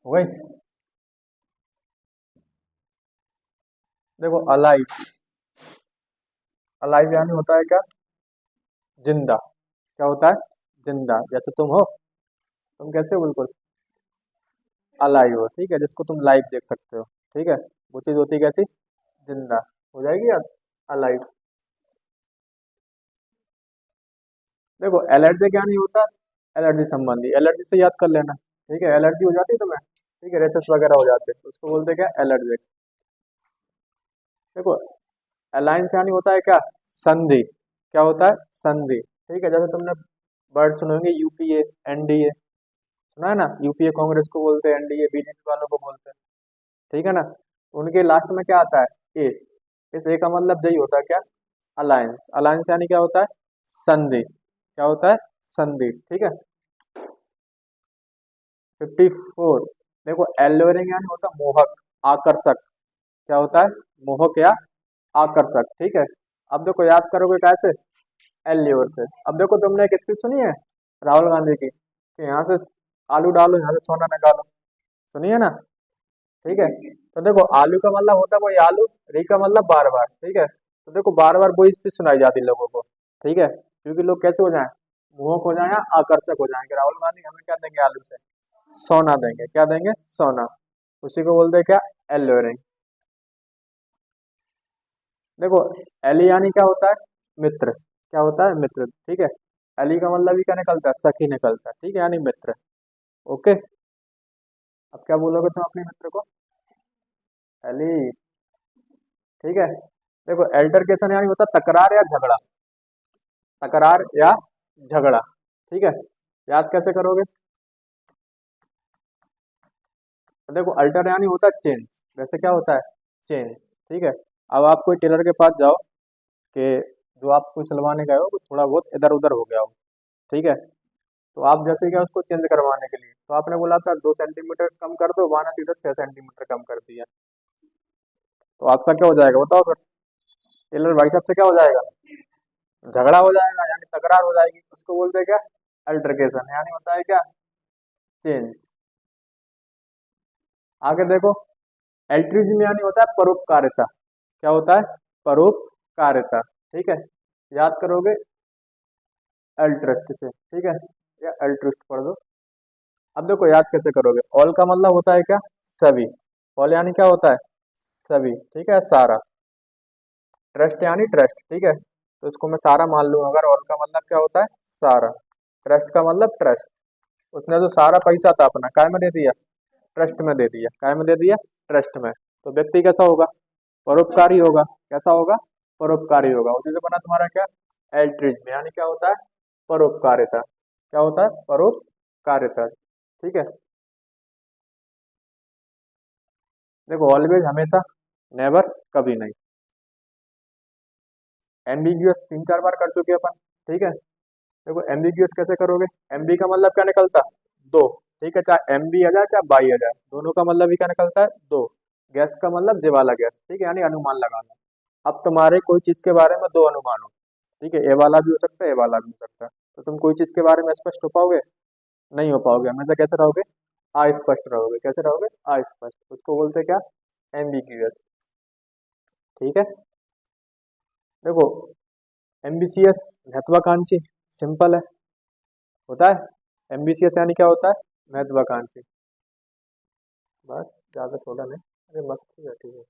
हो गई। देखो अलाइव, अलाइव यानी होता है क्या? जिंदा। क्या होता है? जिंदा। जैसे तुम हो, तुम कैसे हो? बिल्कुल अलाइव हो, ठीक है, जिसको तुम लाइव देख सकते हो। ठीक है, वो चीज होती है कैसी? जिंदा। हो जाएगी याद, अलाइव। देखो एलर्जी क्या नहीं होता? एलर्जी संबंधी, एलर्जी से याद कर लेना। ठीक है, एलर्जी हो जाती है तुम्हें, ठीक है, रेशेस वगैरह हो जाते हैं, उसको बोलते हैं क्या? एलर्जी। देखो अलायंस यानी होता है क्या? संधि। क्या होता है? संधि। ठीक है, जैसे तुमने वर्ड सुने होंगे यूपीए, एनडीए, सुना है ना? यूपीए कांग्रेस को बोलते हैं, एनडीए बीजेपी वालों को बोलते हैं। ठीक है ना? उनके लास्ट में क्या आता है? ए। इस ए का मतलब यही होता है क्या? अलायंस। अलायंस यानी क्या होता है? संधि। क्या होता है? संधि। ठीक है। 54। देखो एल्लोरिंग यानी होता है मोहक, आकर्षक। क्या होता है? मोहक या आकर्षक। ठीक है। अब देखो याद करोगे कैसे? एल्योर से। अब देखो तुमने एक स्पीच सुनी है राहुल गांधी की कि यहाँ से आलू डालो, यहाँ से सोना निकालो, सुनी है ना? ठीक है। तो देखो आलू का मतलब होता है वही आलू, री का मतलब बार बार। ठीक है, तो देखो बार बार वही स्पीच सुनाई जाती है लोगों को। ठीक है, क्योंकि लोग कैसे हो जाए? मोहक हो जाए या आकर्षक हो जाएंगे। राहुल गांधी हमें क्या देंगे? आलू से सोना देंगे। क्या देंगे? सोना। उसी को बोलते हैं क्या? एल्योरिंग। देखो एली यानी क्या होता है? मित्र। क्या होता है? मित्र। ठीक है, एली का मतलब भी क्या निकलता है? सखी निकलता है। ठीक है, यानी मित्र। ओके। अब क्या बोलोगे तुम अपने मित्र को? एली। ठीक है। देखो एल्टरकेशन यानी होता है तकरार या झगड़ा। तकरार या झगड़ा। ठीक है, याद कैसे करोगे? तो देखो अल्टर यानी होता है चेंज। वैसे क्या होता है? चेंज। ठीक है। अब आप कोई टेलर के पास जाओ कि जो आप कोई सिलवाने गए हो वो थोड़ा बहुत इधर उधर हो गया हो। ठीक है, तो आप जैसे क्या उसको चेंज करवाने के लिए, तो आपने बोला था 2 सेंटीमीटर कम कर दो, वहां सीधा 6 सेंटीमीटर कम कर दिया, तो आपका क्या हो जाएगा बताओ फिर? टेलर भाई साहब से क्या हो जाएगा? झगड़ा हो जाएगा, यानी तकरार हो जाएगी। उसको बोलते हैं क्या? अल्टरकेशन। यानी होता है क्या? चेंज। आगे देखो एल्ट्रिज्म यानी होता है परोपकारिता। क्या होता है? परोपकारिता। ठीक है, याद करोगे अल्ट्रस्ट से। ठीक है, या अल्ट्रिस्ट पढ़ दो। अब देखो याद कैसे करोगे? ऑल का मतलब होता है क्या? सभी। ऑल यानी क्या होता है? सभी। ठीक है, सारा। ट्रस्ट यानी ट्रस्ट। ठीक है, तो इसको मैं सारा मान लूँ अगर। ऑल का मतलब क्या होता है? सारा। ट्रस्ट का मतलब ट्रस्ट। उसने जो सारा पैसा था अपना काय में दे दिया? ट्रस्ट में दे दिया। काय में दे दिया? ट्रस्ट में। तो व्यक्ति कैसा होगा? परोपकारी होगा। कैसा होगा? परोपकारी होगा। उसी से बना तुम्हारा क्या? एल्ट्रिज्म। यानी क्या होता है? परोपकारिता। क्या होता है? परोपकारिता। ठीक है। देखो ऑलवेज हमेशा, नेवर कभी नहीं। एम्बिग्यूअस 3 4 बार कर चुके हैं अपन। ठीक है, देखो एम्बिग्यूअस कैसे करोगे? एमबी का मतलब क्या निकलता? दो। ठीक है, चाहे एमबी आ जाए चाहे बाई आ जाए, दोनों का मतलब ही क्या निकलता है? दो। गैस का मतलब जे वाला गैस। ठीक है, यानी अनुमान लगाना। अब तुम्हारे कोई चीज के बारे में दो अनुमान हो, ठीक है, ए वाला भी हो सकता है, ए वाला भी हो सकता है, तो तुम कोई चीज के बारे में स्पष्ट हो पाओगे? नहीं हो पाओगे। हमेशा कैसे रहोगे? अस्पष्ट रहोगे। कैसे रहोगे? अस्पष्ट। उसको बोलते हैं क्या? एम्बिग्यूअस। ठीक है। देखो एम्बिशियस, महत्वाकांक्षी, सिंपल है, होता है। एम्बिशियस यानी क्या होता है? महत्वाकांक्षी। बस, ज्यादा छोटा नहीं। अरे मस्त है, ठीक है।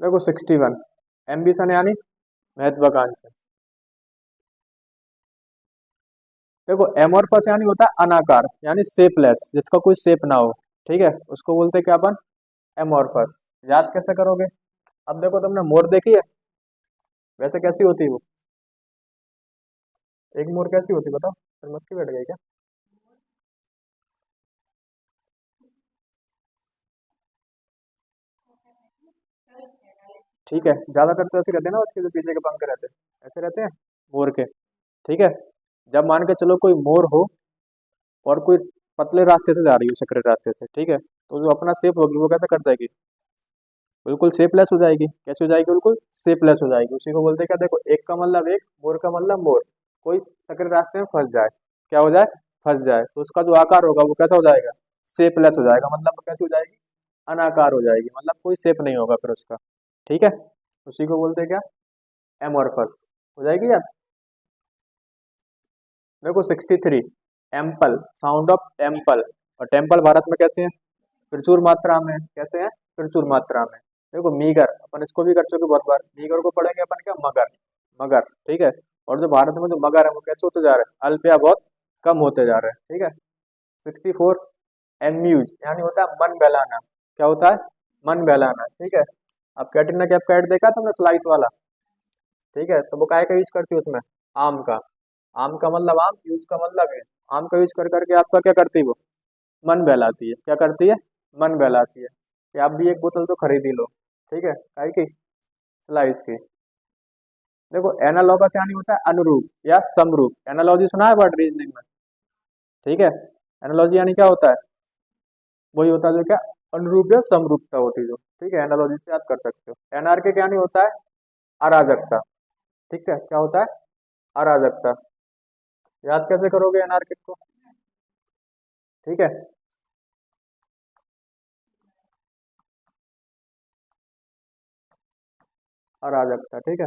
देखो 61, एम्बिशन यानी महत्वाकांक्षा। देखो एमोरफस यानी होता है अनाकार, यानी शेपलेस, जिसका कोई शेप ना हो। ठीक है, उसको बोलते हैं क्या अपन? एमोरफस। याद कैसे करोगे? अब देखो तुमने मोर देखी है? वैसे कैसी होती है वो? एक मोर कैसी होती है बताओ? फिर मक्खी बैठ गई क्या? ठीक है, ज्यादातर तो ऐसे रहते हैं ना, उसके जो पीछे के पंख रहते हैं ऐसे रहते हैं मोर के। ठीक है, जब मान के चलो कोई मोर हो और कोई पतले रास्ते से जा रही हो, सकरे रास्ते से, ठीक है, तो जो अपना शेप होगी वो कैसे कर देगी? बिल्कुल शेपलेस हो जाएगी। कैसे हो जाएगी? बिल्कुल शेपलेस हो जाएगी। उसी को बोलते हैं क्या? देखो एक का मतलब एक, मोर का मतलब मोर। कोई सकरे रास्ते में फंस जाए, क्या हो जाए? फंस जाए तो उसका जो आकार होगा वो कैसा हो जाएगा, शेपलेस हो जाएगा, मतलब कैसी हो जाएगी, अनाकार हो जाएगी, मतलब कोई शेप नहीं होगा फिर उसका। ठीक है, उसी को बोलते हैं क्या, एमोरफस हो जाएगी यार। देखो 63, एम्पल, साउंड ऑफ टेम्पल, और टेम्पल भारत में कैसे है, प्रचुर मात्रा में, कैसे है, प्रचुर मात्रा में। देखो मीगर, अपन इसको भी कर चुके बहुत बार, मीगर को पढ़ेंगे अपन क्या, मगर, मगर, ठीक है। और जो भारत में जो मगर है वो कैसे होते जा रहे हैं, अल्प या बहुत कम होते जा रहे हैं, ठीक है। 64, एम्यूज, यानी होता है मन बहलाना, क्या होता है, मन बहलाना, ठीक है। अब कैटरीना कैफ का ऐड देखा तुमने स्लाइस वाला, ठीक है, तो वो काय का यूज करती है उसमें, आम का, आम का मतलब आम, यूज का मतलब यूज, आम का यूज कर करके आपका क्या करती है वो, मन बहलाती है, क्या करती है, मन बहलाती है। कि आप भी एक बोतल तो खरीद ही लो, ठीक है, काय की, स्लाइस की। देखो एनालॉगस यानी होता है अनुरूप या समरूप, एनालॉजी सुना है वर्ड रीजनिंग में, ठीक है। एनालॉजी यानी क्या होता है, वही होता है जो क्या, अनुरूप या समरूपता होती है जो, ठीक है, एनालॉजी से याद कर सकते हो। एनार्किक यानी होता है अराजकता, ठीक है, क्या होता है, अराजकता। याद कैसे करोगे एनार्किक को, ठीक है, अराजकता, ठीक है।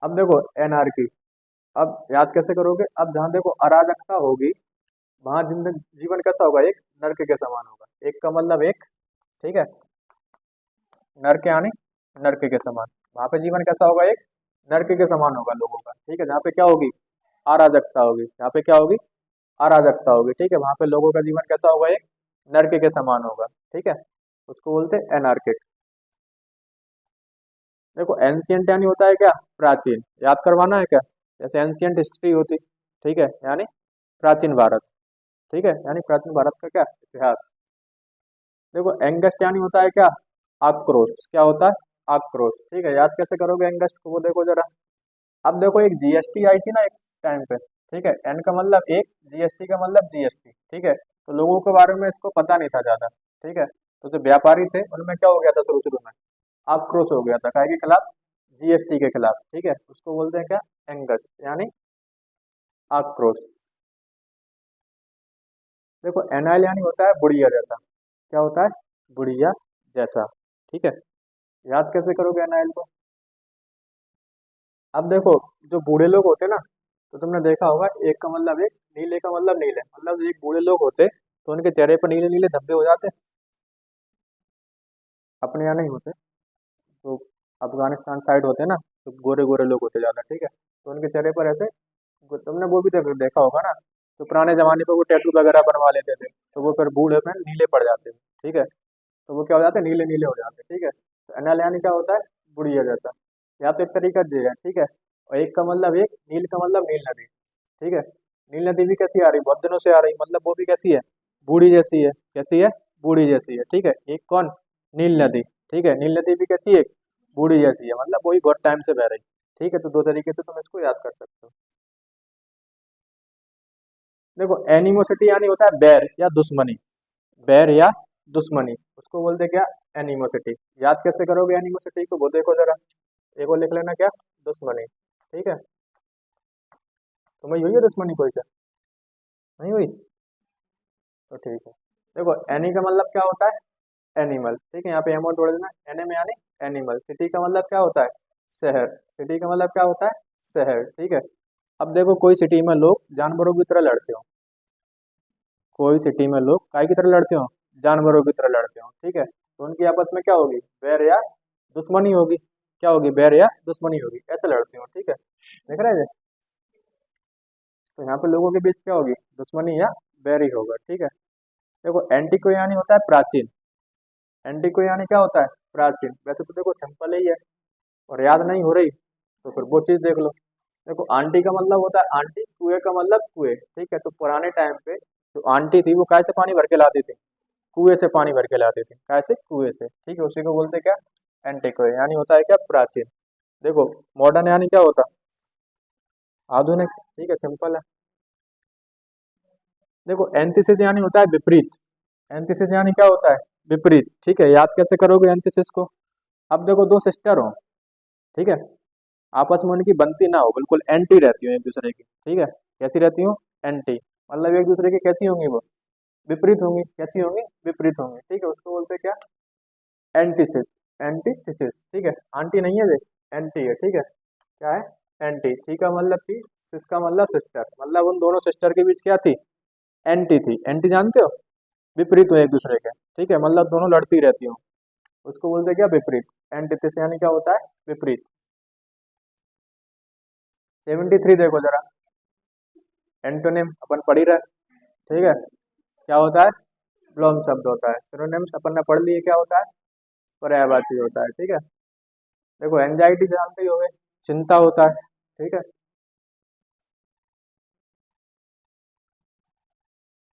अब देखो एनार्की, अब याद कैसे करोगे, अब जहां देखो अराजकता होगी वहां जिंदगी जीवन कैसा होगा, एक नर्क के समान होगा, एक का मतलब एक, ठीक है, नर्क यानी नर्क के समान, वहां पे जीवन कैसा होगा, एक नर्क के समान होगा लोगों का, ठीक है, जहाँ पे क्या होगी, अराजकता होगी, यहाँ पे क्या होगी, अराजकता होगी, ठीक है, वहां पे लोगों का जीवन कैसा होगा, एक नर्क के समान होगा, ठीक है, उसको बोलते हैं एनार्किक। देखो एंशियंट यानी होता है क्या, प्राचीन, याद करवाना है क्या, जैसे एंशियंट हिस्ट्री होती, ठीक है, यानी प्राचीन भारत, ठीक है, यानी प्राचीन भारत का क्या, इतिहास। देखो एंगस्ट यानी होता है क्या, आक्रोश, क्या होता है, आक्रोश, ठीक है, याद कैसे करोगे एंगस्ट को, वो देखो जरा। अब देखो एक जीएसटी आई थी ना एक टाइम पे, ठीक है, एन का मतलब एक, जीएसटी का मतलब जीएसटी, ठीक है, तो लोगों के बारे में इसको पता नहीं था ज्यादा, ठीक है, तो जो व्यापारी थे उनमें क्या हो गया था शुरू शुरू में, आक्रोश हो गया था, काय के खिलाफ, जीएसटी के खिलाफ, ठीक है, उसको बोलते हैं क्या, एंगस्ट यानी आक्रोश। देखो एनाइल यानी होता है बुढ़िया जैसा, क्या होता है, बुढ़िया जैसा, ठीक है, याद कैसे करोगे एनाइल को। अब देखो जो बूढ़े लोग होते हैं ना, तो तुमने देखा होगा एक का मतलब एक, नीले का मतलब नीले, मतलब जो एक बूढ़े लोग होते तो उनके चेहरे पर नीले नीले धब्बे हो जाते, अपने यहाँ नहीं होते, तो अफगानिस्तान साइड होते हैं ना, तो गोरे गोरे लोग होते ज्यादा, ठीक है, तो उनके चेहरे पर ऐसे, तुमने वो भी देखा होगा ना, तो पुराने जमाने पे वो टैटू वगैरह बनवा लेते थे, तो वो फिर बूढ़े में नीले पड़ जाते थे, ठीक है, तो वो क्या हो जाते हैं, नीले नीले हो जाते हैं, ठीक है, तो एनाल यानी क्या होता है, बुढ़िया जैसा। यहाँ पे एक तरीका दिया है, ठीक है, और एक का मतलब एक, नील का मतलब नील नदी, ठीक है, नील नदी भी कैसी आ रही, बहुत दिनों से आ रही, मतलब वो भी कैसी है, बूढ़ी जैसी है, कैसी है, बूढ़ी जैसी है, ठीक है, एक कौन, नील नदी, ठीक है, नील नदी भी कैसी है, बूढ़ी जैसी है, मतलब वही बहुत टाइम से बह रही, ठीक है, तो दो तरीके से तुम इसको याद कर सकते हो। देखो एनिमोसिटी यानी होता है बैर या दुश्मनी, बैर या दुश्मनी, उसको बोलते हैं क्या, एनिमोसिटी। याद कैसे करोगे एनिमोसिटी को, वो देखो जरा, एक और लिख लेना क्या, दुश्मनी, ठीक है, तुम्हें हुई है दुश्मनी कोई से, नहीं हुई, तो ठीक है। देखो एनी का मतलब क्या होता है, एनिमल, ठीक है, यहाँ पे एमो जोड़ देना, एन में यानी एनिमल। सिटी का मतलब क्या होता है, शहर, सिटी का मतलब क्या होता है, शहर, ठीक है। अब देखो कोई सिटी में लोग जानवरों की तरह लड़ते हो, कोई सिटी में लोग काय की तरह लड़ते हो, जानवरों की तरह लड़ते हो, ठीक है, तो उनकी आपस में क्या होगी, बैर या दुश्मनी होगी, क्या होगी, बैर या दुश्मनी होगी, ऐसे लड़ते हो, ठीक है, देख रहे हैं जी? तो यहाँ पे लोगों के बीच क्या होगी, दुश्मनी या बैर ही होगा, ठीक है। देखो एंटिको यानी होता है प्राचीन, एंटिको यानी क्या होता है, प्राचीन, वैसे तो देखो सिंपल ही है, और याद नहीं हो रही तो फिर वो चीज देख लो। देखो आंटी का मतलब होता है आंटी, कुएं का मतलब कुएं, ठीक है, तो पुराने टाइम पे जो आंटी थी वो काय से पानी भर के लाती थी, कुएं से पानी भर के लाती थी, काय से, कुएं से, ठीक है, उसी को बोलते क्या, एंटिको, यानी होता है क्या, प्राचीन। देखो मॉडर्न यानी क्या होता, आधुनिक, ठीक है, सिंपल है। देखो एंथिसिस यानी होता है विपरीत, एंथिसिस यानी क्या होता है, विपरीत, ठीक है, याद कैसे करोगे एंथिसिस को। अब देखो दो सिस्टर हो, ठीक है, आपस में उनकी बनती ना हो, बिल्कुल एंटी रहती हो एक दूसरे की, ठीक है, कैसी रहती हो, एंटी, मतलब एक दूसरे की कैसी होंगी वो, विपरीत होंगी, कैसी होंगी, विपरीत होंगी, ठीक है, उसको बोलते हैं क्या, एंटीसिस, एंटीथिसिस, ठीक है, आंटी नहीं है देख, एंटी है, ठीक है, क्या है, एंटी, थी का मतलब थी, सिस का मतलब सिस्टर, मतलब उन दोनों सिस्टर के बीच क्या थी, एंटी थी, एंटी जानते हो, विपरीत हो एक दूसरे के, ठीक है, मतलब दोनों लड़ती रहती हो, उसको बोलते हैं क्या, विपरीत, एंटीथिस यानी क्या होता है, विपरीत। 73 देखो जरा, एंटोनिम अपन पढ़ ही रहे, ठीक है, क्या होता है, ब्लॉम शब्द होता है, सिनोनिम्स अपन ने पढ़ लिए, क्या होता है, पर्यायवाची होता है, ठीक है, देखो एंजाइटी जानते ही होगे, चिंता होता है, ठीक है,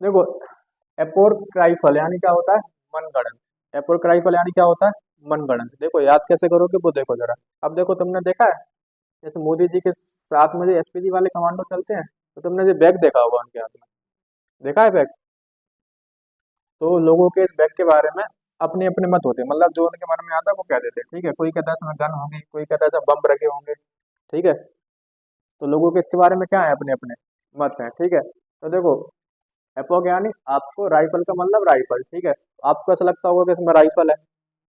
देखो एपोरक्राइफल यानी क्या होता है, मनगढ़ंत, एपोरक्राइफल यानी क्या होता है, मनगढ़ंत, देखो याद कैसे करोगे वो देखो जरा, अब देखो तुमने देखा है, जैसे मोदी जी के साथ में जो एसपीजी वाले कमांडो चलते हैं, तो तुमने जो बैग देखा होगा उनके हाथ में, देखा है बैग, तो लोगों के इस बैग के बारे में अपने अपने मत होते, मतलब जो उनके मन में आता है वो कह देते हैं, ठीक है, कोई कहता है इसमें गन होगी, कोई कहता है इसमें बम रखे होंगे, ठीक है, तो लोगों के इसके बारे में क्या है, अपने अपने मत है, ठीक है, तो देखो एपोक यानी आपको राइफल का मतलब राइफल, ठीक है, आपको ऐसा लगता होगा कि इसमें राइफल है,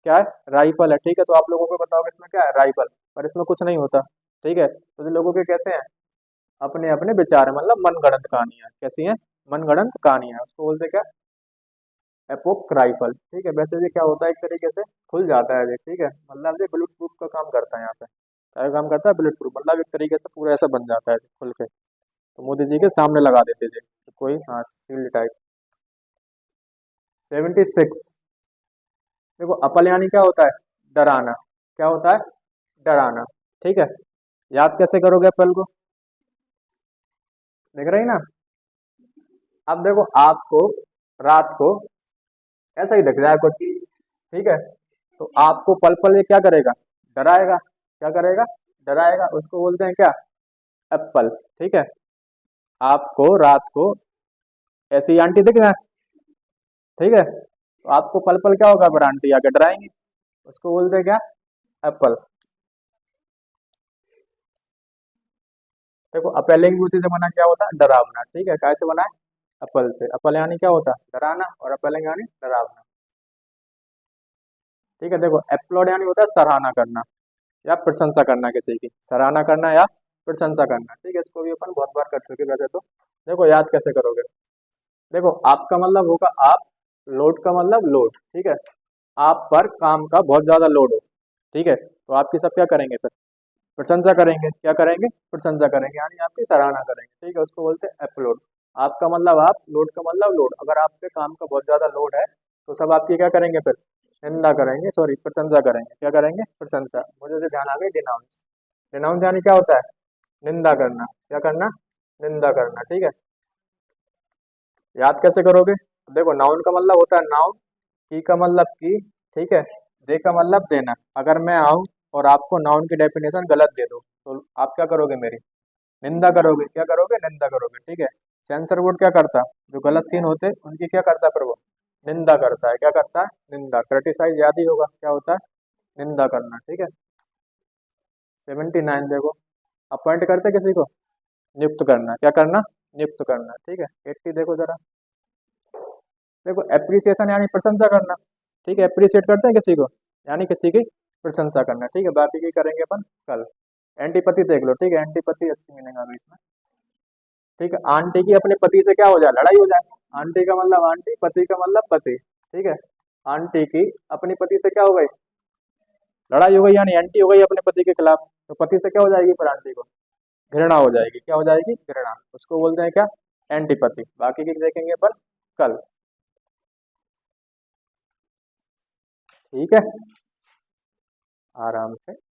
क्या है, राइफल है, ठीक है, तो आप लोगों को बताओगे इसमें क्या है, राइफल, पर इसमें कुछ नहीं होता, ठीक है, तो जो लोगों के कैसे हैं, अपने अपने विचार है, मतलब मनगढ़ंत कहानियां, कैसी हैं, मनगढ़ंत कहानियां, उसको बोलते क्या, एपोक राइफल, ठीक है, वैसे ये क्या होता है, एक तरीके से खुल जाता है ये, ठीक है, मतलब ये बुलेट प्रूफ का काम करता है यहाँ पे, क्या काम करता है, बुलेट प्रूफ, मतलब एक तरीके से पूरा ऐसा बन जाता है खुल के, तो मोदी जी के सामने लगा देते थे, तो कोई हाँ शील्ड टाइप। 76, देखो अपल यानी क्या होता है, डराना, क्या होता है, डराना, ठीक है, याद कैसे करोगे अपल को, देख रहे हैं ना, अब देखो आपको रात को ऐसा ही दिख जाए कुछ, ठीक है, तो आपको पल पल ये क्या करेगा, डराएगा, क्या करेगा, डराएगा, उसको बोलते हैं क्या, एप्पल, ठीक है, आपको रात को ऐसी आंटी दिख जाए, ठीक है, तो आपको पल पल क्या होगा, फिर आंटी आके डराएंगी, उसको बोलते हैं क्या, एप्पल, देखो अपेलिंग उसी से बना, क्या होता है, डरावना, ठीक है, कैसे बना है, अपल से, अपल यानी क्या होता है, डराना, और अपेलिंग यानी डरावना, ठीक है, देखो एप्लॉड यानी होता है सराहना करना, या प्रशंसा करना किसी की, सराहना करना या प्रशंसा करना, ठीक है, इसको भी अपन बहुत बार कर चुके वैसे तो, देखो याद कैसे करोगे, देखो आपका मतलब होगा आप, लोड का मतलब लोड, ठीक है, आप पर काम का बहुत ज्यादा लोड हो, ठीक है, तो आपकी सब क्या करेंगे फिर, प्रशंसा करेंगे, क्या करेंगे, प्रशंसा करेंगे, यानी आपकी सराहना करेंगे, ठीक है, उसको बोलते हैं अपलोड, आपका मतलब आप, लोड का मतलब लोड, अगर आपके काम का बहुत ज्यादा लोड है, तो सब आपकी क्या करेंगे फिर, निंदा करेंगे, सॉरी प्रशंसा करेंगे, क्या करेंगे, प्रशंसा, मुझे तो ध्यान आ गई, डिनाउंस, डिनाउंस यानी क्या होता है, निंदा करना, क्या करना, निंदा करना, ठीक है, याद कैसे करोगे, देखो नाउन का मतलब होता है नाउन, की का मतलब की, ठीक है, दे का मतलब देना, अगर मैं आऊं और आपको नाउन की डेफिनेशन गलत दे दूं, तो आप क्या करोगे, मेरी निंदा करोगे, क्या करोगे, निंदा करोगे, ठीक है, सेंसर बोर्ड क्या करता, जो गलत सीन होते उनकी क्या करता है, फिर वो निंदा करता है, क्या करता है, निंदा, क्रिटिसाइज याद ही होगा, क्या होता है, निंदा करना, ठीक है। 79 देखो, अपॉइंट करते किसी को, नियुक्त करना, क्या करना, नियुक्त करना, ठीक है। 80 देखो जरा, देखो एप्रिसिएशन यानी प्रशंसा करना, ठीक है, एप्रिसिएट करते हैं किसी को, यानी किसी की प्रशंसा करना, ठीक है, बाकी की करेंगे अपन कल। एंटीपति देख लो, ठीक है, एंटीपति अच्छी मीनिंग आ गई इसमें, ठीक है, आंटी की अपने पति से क्या हो जाए, लड़ाई हो जाए, आंटी का मतलब आंटी, पति का मतलब पति, ठीक है, आंटी की अपने पति से क्या हो गई, लड़ाई हो गई, यानी एंटी हो गई अपने पति के खिलाफ, तो पति से क्या हो जाएगी फिर आंटी को, घृणा हो जाएगी, क्या हो जाएगी, घृणा, उसको बोलते हैं क्या, एंटीपति, बाकी की देखेंगे अपन कल, ठीक है, आराम से।